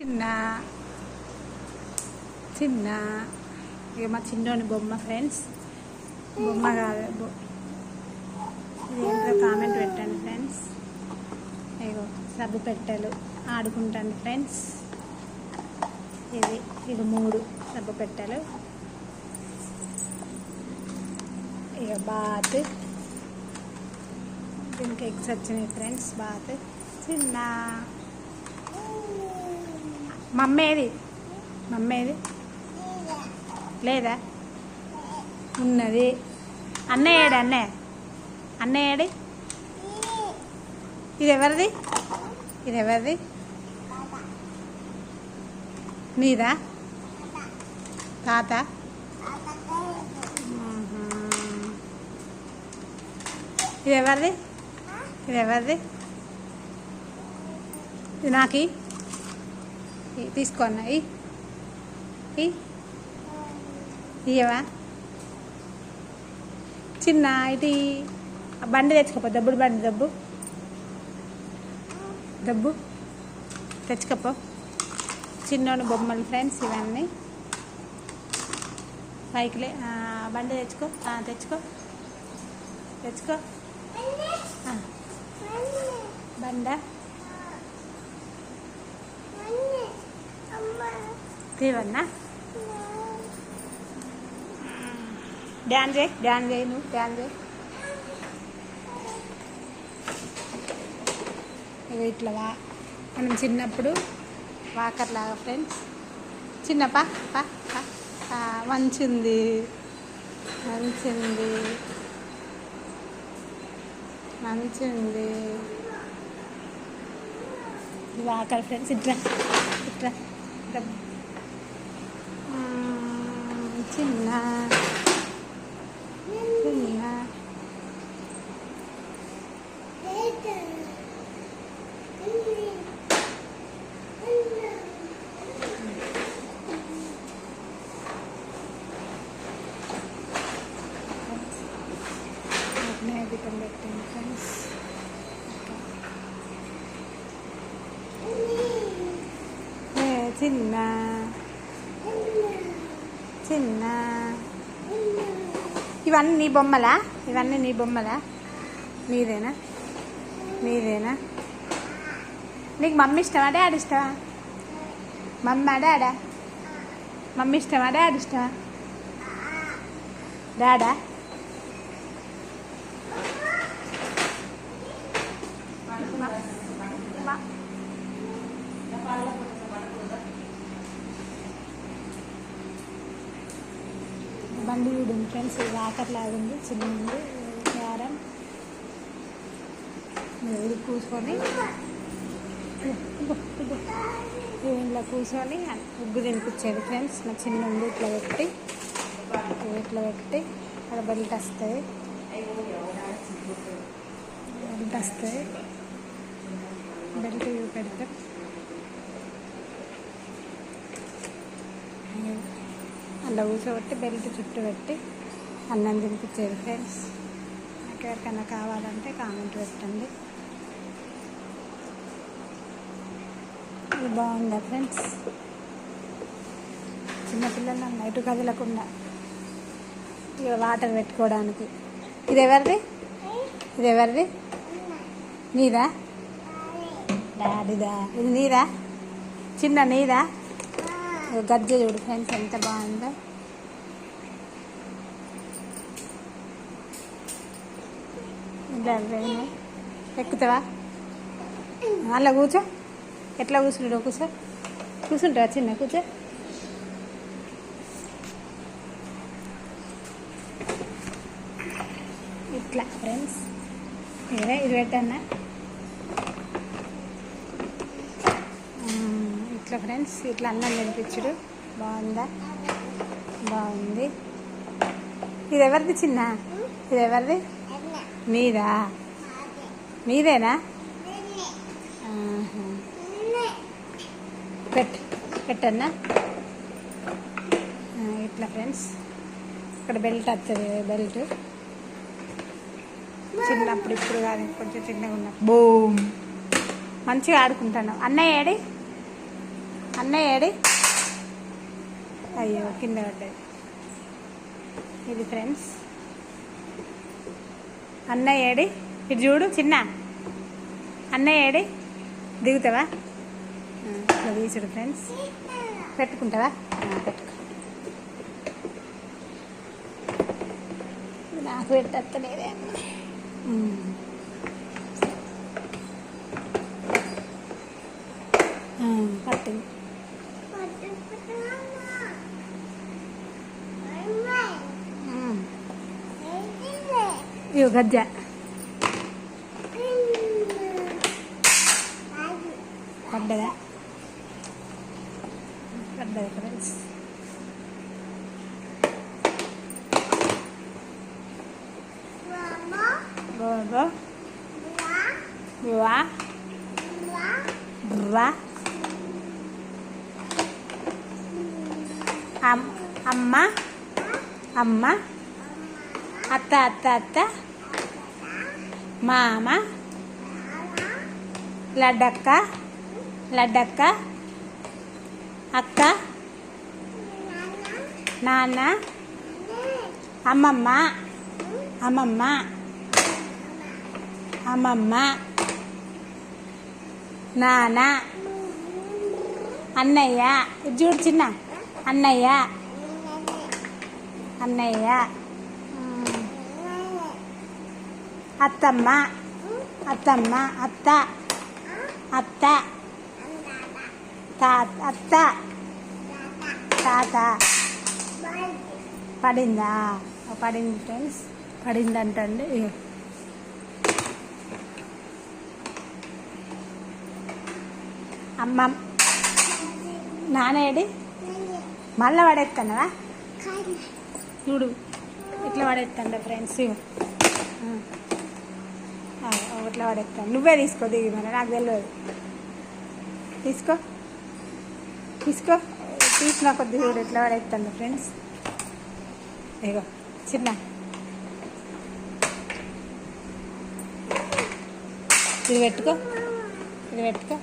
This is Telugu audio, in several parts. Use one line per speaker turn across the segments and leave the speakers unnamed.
చిన్న చిన్న ఇక మా చిన్నోని బొమ్మ ఫ్రెండ్స్. బొమ్మ కాదు, ఏంటో కామెంట్ పెట్టండి ఫ్రెండ్స్. ఇగో సబ్బు పెట్టెలు ఆడుకుంటాను ఫ్రెండ్స్. ఇది 3 సబ్బు పెట్టెలు. ఇక బాత్, దీనికి ఎగ్స్ వచ్చినాయి ఫ్రెండ్స్. బాత్ చిన్న మమ్మేది లేదా ఉన్నది. అన్నయ్యేడు అన్నయ్యేడి. ఇది ఎవరిది నీదా తాత? ఇది ఎవరిది ఇది నాకి తీసుకో అన్న. ఇయ్యవా చిన్న? ఇది బండి తెచ్చుకోపో, దబ్బుడు బండి, దబ్బు తెచ్చుకోపో. చిన్నోని బొమ్మలు ఫ్రెండ్స్ ఇవన్నీ. సైకిలే, బండి తెచ్చుకో, తెచ్చుకో బండ తీవన్నా. డ్యాన్స్ చేయి నువ్వు, డ్యాన్స్ చేయి. ఇట్లా మనం చిన్నప్పుడు వాకర్ లాగా ఫ్రెండ్స్. చిన్నపా మంచింది వాకర్ ఫ్రెండ్స్. ఇట్లా చిన్న పెట్టండి ఫ్రెండ్స్. చిన్న ఇవన్నీ నీ బొమ్మలా? నీదేనా? నీకు మమ్మీ ఇష్టమా డాడీ ఇష్టమా? డాడా? మమ్మీ ఇష్టమా డాడీ ఇష్టమా? డాడా? బండి చూడండి ఫ్రెండ్స్, వాకర్ లాగుంది, చిన్నది క్యారం. ఇది కూర్చొని ఇంట్లో కూర్చొని ఉగ్గు తినిపించేది ఫ్రెండ్స్. నా చిన్న ఉంది ఇట్లా పెట్టి అక్కడ బెల్ట్ వస్తుంది. బెల్ట్ పెడితే అలా కూర్చోబెట్టి బెల్ట్ చుట్టూ పెట్టి అన్నం తినిపించేది ఫ్రెండ్స్. నాకు ఎవరికైనా కావాలంటే కామెంట్ పెట్టండి. ఇది బాగుందా ఫ్రెండ్స్? చిన్నపిల్లలు నైట్ కదలకుండా ఇక వాటర్ పెట్టుకోవడానికి. ఇది ఎవరిది? నీదా డాడీదా? ఇది నీదా చిన్న? నీదా? గజ్జ చూడు ఫ్రెండ్స్ ఎంత బాగుందో. ఎక్కుతావా? అలా కూర్చో. ఎట్లా కూర్చుంటావు? కూర్చుంటావా చిన్న? కూర్చో. ఇట్లా ఫ్రెండ్స్. ఇది పెట్టన్నా. ఇట్లా ఫ్రెండ్స్, ఇట్లా అన్నం తినిపించుడు. బాగుంది. ఇది ఎవరిది చిన్న? ఇది ఎవరిది? మీదేనా? పెట్టన్నా. ఇట్లా ఫ్రెండ్స్, ఇక్కడ బెల్ట్ వస్తుంది. బెల్ట్ చిన్నప్పుడు, ఇప్పుడు కాదు, కొంచెం చిన్నగా ఉన్నప్పుడు. బూమ్ మంచిగా ఆడుకుంటాను. అన్నయ్య ఏడి? అన్నయ్య ఏడి? అయ్యో కింద పడ్డది. ఇది ఫ్రెండ్స్ అన్నయ్య ఏడి? ఇది చూడు చిన్న అన్నయ్య ఏడి? దిగుతావా? ఇట్లా తీసుడు ఫ్రెండ్స్. పెట్టుకుంటావా? పెట్టుకో. నాకు పెట్టలేదే పట్టింది. ఇవి గజ్జ పడ్డదా? పడ్డది ఫ్రెండ్స్. గో వా వా అమ్మ అమ్మ అత్త అత్త అత్త మామ లడ్డక్క లడ్డక్క అక్క నాన్న అమ్మమ్మ అమ్మమ్మ అమ్మమ్మ నాన్న అన్నయ్య చూడు చిన్న అన్నయ్య అన్నయ్య అత్తమ్మ అత్తమ్మ అత్త అత్త అత్త తాత. పడిందా? పడింది ఫ్రెండ్స్. పడింది అంటండి. అమ్మ నానేడి? మళ్ళీ పడేస్తానవా? చూడు ఇట్లా పడేస్తాండ ఫ్రెండ్స్. ఇట్లా పడేస్తాను. నువ్వే తీసుకో దిగి. మరి నాకు తెలియదు. తీసుకో తీసుకో. తీసిన కొద్ది చూడు ఎట్లా పడేస్తాను ఫ్రెండ్స్. ఇగో చిన్న ఇది పెట్టుకో. ఇది పెట్టుకో.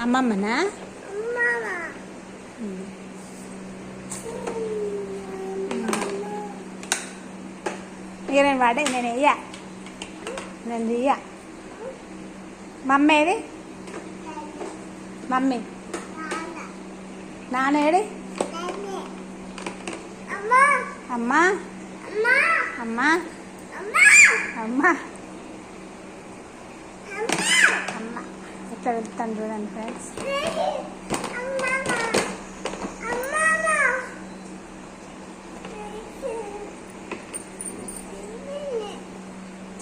అమ్మమ్మనా? ఇక నేను వాడే నేను వెయ్యా. నేను చెయ్యా. మమ్మీ ఏది? మమ్మీ నాన్న ఏడి? అమ్మ అమ్మ అమ్మ అమ్మ ఇట్లా వెళ్తాను చూడండి ఫ్రెండ్స్.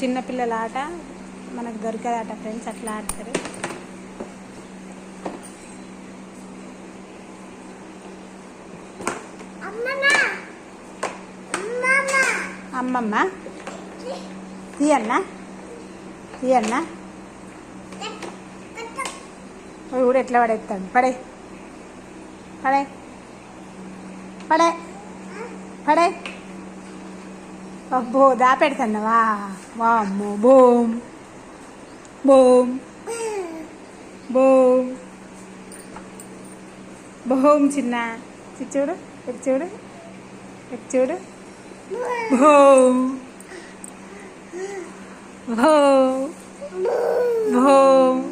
చిన్నపిల్లల ఆట మనకు దొరికేదాట ఫ్రెండ్స్. అట్లా ఆడతారు. అమ్మమ్మ తీయన్నా తీయన్నా. కూడా ఎట్లా పడేస్తాడు. పడే పడే పడే పడే. అబ్బో దాపెడుతున్నావా? వామ్మో. Boom boom boom boom. చిన్న చూడు ఇటు చూడు ఇటు చూడు. Boom boom boom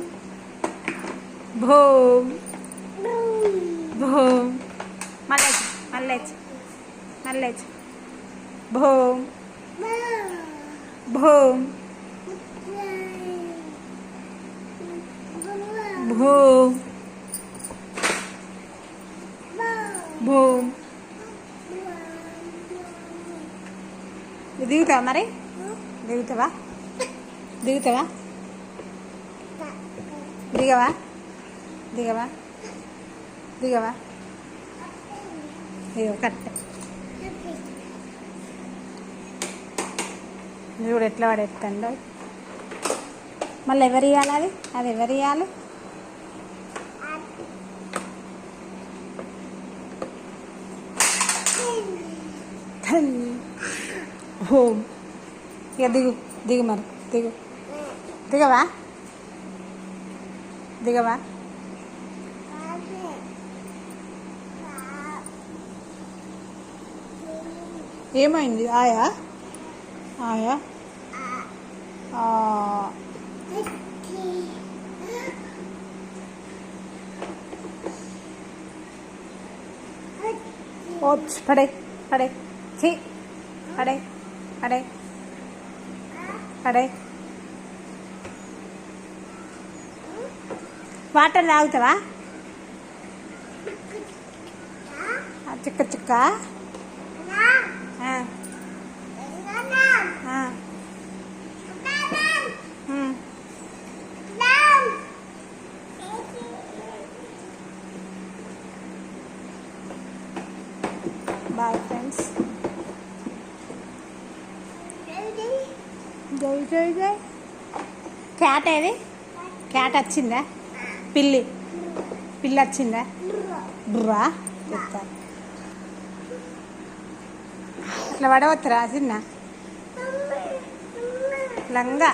boom boom. మళ్ళీ మళ్ళీ మళ్ళీ భూమ్ భూమ్ భూమ్ భూమ్. దిగుతావా? మరి దిగుతావా? దిగుతావా? దిగవా? దిగవా? దిగవా? అయ్యో కరెక్ట్. చూడు ఎట్లా పడేస్తాండో. మళ్ళీ ఎవరు ఇవ్వాలి? అది అది ఎవరు ఇవ్వాలి? హోమ్. ఇక దిగు దిగు. మరి దిగు. దిగవా? దిగవా? ఏమైంది? ఆయా ఆయా ఆ. ఓప్స్ పడే పడే ఛీ పడే పడే పడే. వాటర్ తాగుతావా? చిక్క చిక్క. Boyfriends. జై జై జై. క్యాట్ ఏది? క్యాట్ వచ్చిందా? పిల్లి పిల్లి వచ్చిందా? బుర్రా చెప్తా. అట్లా పడవచ్చురా చిన్న లంగా.